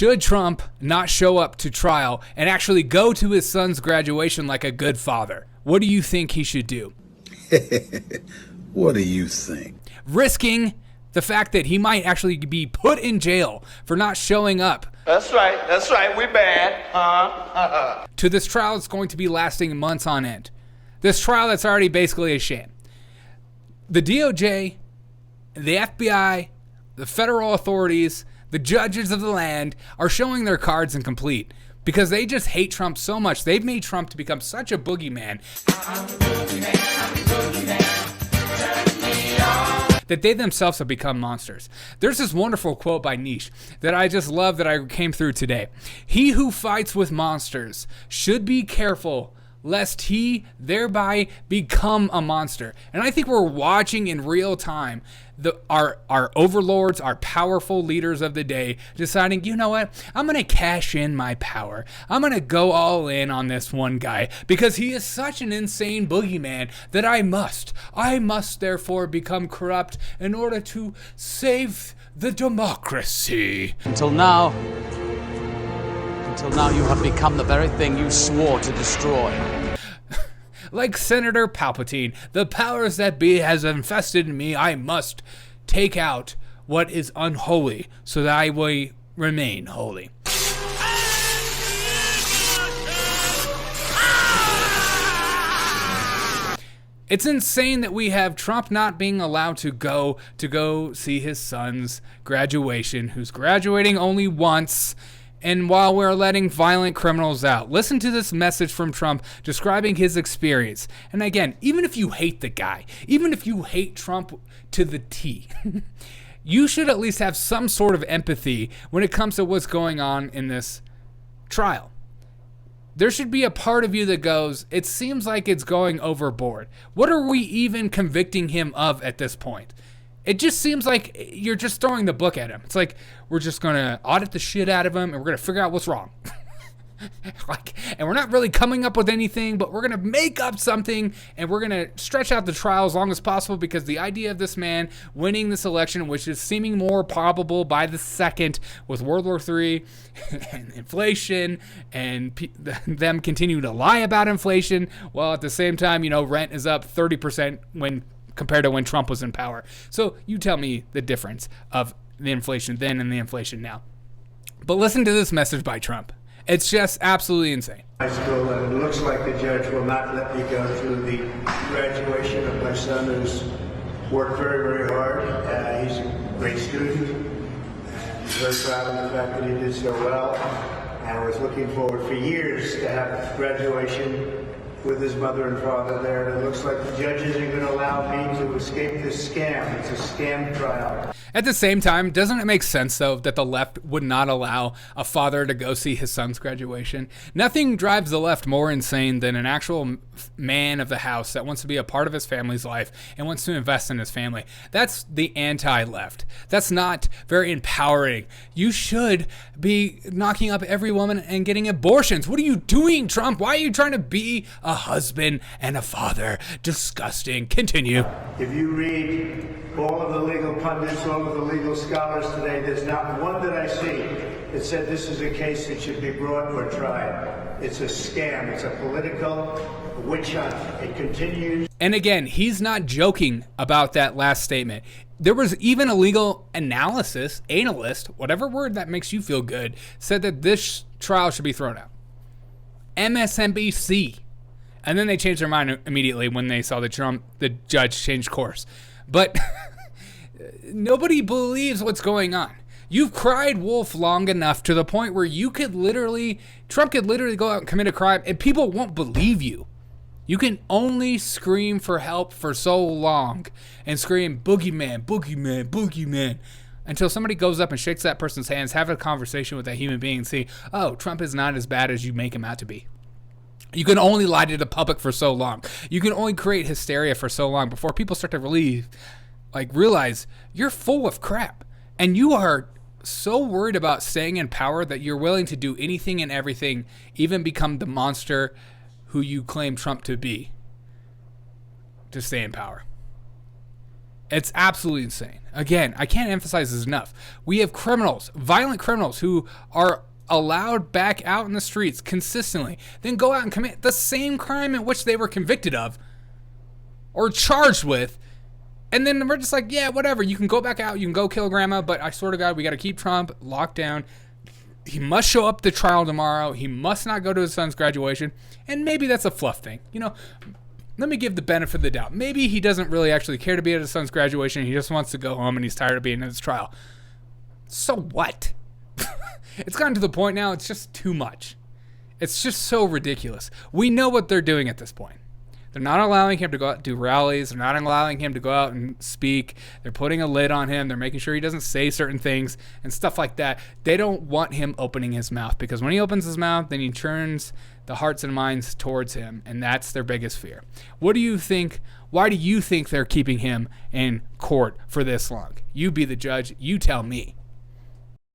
should Trump not show up to trial and actually go to his son's graduation like a good father? What do you think he should do? What do you think? Risking the fact that he might actually be put in jail for not showing up. That's right, we bad. To this trial that's going to be lasting months on end. This trial that's already basically a sham. The DOJ, the FBI, the federal authorities, the judges of the land are showing their cards incomplete because they just hate Trump so much. They've made Trump to become such a boogeyman. That they themselves have become monsters. There's this wonderful quote by Nietzsche that I just love that I came through today. He who fights with monsters should be careful lest he thereby become a monster. And I think we're watching in real time our overlords, our powerful leaders of the day deciding, you know what, I'm going to cash in my power. I'm going to go all in on this one guy because he is such an insane boogeyman that I must therefore become corrupt in order to save the democracy. Until now you have become the very thing you swore to destroy. Like Senator Palpatine, the powers that be has infested me. I must take out what is unholy so that I will remain holy. It's insane that we have Trump not being allowed to go see his son's graduation, who's graduating only once. And while we're letting violent criminals out, listen to this message from Trump describing his experience. And again, even if you hate the guy, even if you hate Trump to the T, you should at least have some sort of empathy when it comes to what's going on in this trial. There should be a part of you that goes, it seems like it's going overboard. What are we even convicting him of at this point? It just seems like you're just throwing the book at him. It's like, we're just going to audit the shit out of him and we're going to figure out what's wrong. And we're not really coming up with anything, but we're going to make up something and we're going to stretch out the trial as long as possible because the idea of this man winning this election, which is seeming more probable by the second with World War III and inflation and them continue to lie about inflation, while at the same time, rent is up 30% compared to when Trump was in power. So you tell me the difference of the inflation then and the inflation now. But listen to this message by Trump. It's just absolutely insane. High school, and it looks like the judge will not let me go through the graduation of my son, who's worked very, very hard. He's a great student. I'm very proud of the fact that he did so well. I was looking forward for years to have graduation with his mother and father there, and it looks like the judges are going to allow me to escape this scam. It's a scam trial. At the same time, doesn't it make sense, though, that the left would not allow a father to go see his son's graduation? Nothing drives the left more insane than an actual man of the house that wants to be a part of his family's life and wants to invest in his family. That's the anti-left. That's not very empowering. You should be knocking up every woman and getting abortions. What are you doing, Trump? Why are you trying to be a husband and a father? Disgusting. Continue. If you read all of the legal pundits, all of the legal scholars today, there's not one that I see that said this is a case that should be brought or tried. It's a scam. It's a political witch hunt. It continues. And again, he's not joking about that last statement. There was even a legal analyst, whatever word that makes you feel good, said that this trial should be thrown out. MSNBC. And then they changed their mind immediately when they saw the judge change course. But nobody believes what's going on. You've cried wolf long enough to the point where Trump could literally go out and commit a crime and people won't believe you. You can only scream for help for so long and scream, boogeyman, boogeyman, boogeyman, until somebody goes up and shakes that person's hands, have a conversation with that human being and see, oh, Trump is not as bad as you make him out to be. You can only lie to the public for so long. You can only create hysteria for so long before people start to realize you're full of crap. And you are so worried about staying in power that you're willing to do anything and everything, even become the monster who you claim Trump to be, to stay in power. It's absolutely insane. Again, I can't emphasize this enough. We have criminals, violent criminals, who are allowed back out in the streets consistently, then go out and commit the same crime in which they were convicted of or charged with. And then we're just like, yeah, whatever. You can go back out. You can go kill grandma. But I swear to God, we got to keep Trump locked down. He must show up to trial tomorrow. He must not go to his son's graduation. And maybe that's a fluff thing. You know, let me give the benefit of the doubt. Maybe he doesn't really actually care to be at his son's graduation. He just wants to go home and he's tired of being in his trial. So what? It's gotten to the point now, it's just too much. It's just so ridiculous. We know what they're doing at this point. They're not allowing him to go out and do rallies. They're not allowing him to go out and speak. They're putting a lid on him. They're making sure he doesn't say certain things and stuff like that. They don't want him opening his mouth, because when he opens his mouth, then he turns the hearts and minds towards him, and that's their biggest fear. What do you think? Why do you think they're keeping him in court for this long? You be the judge. You tell me.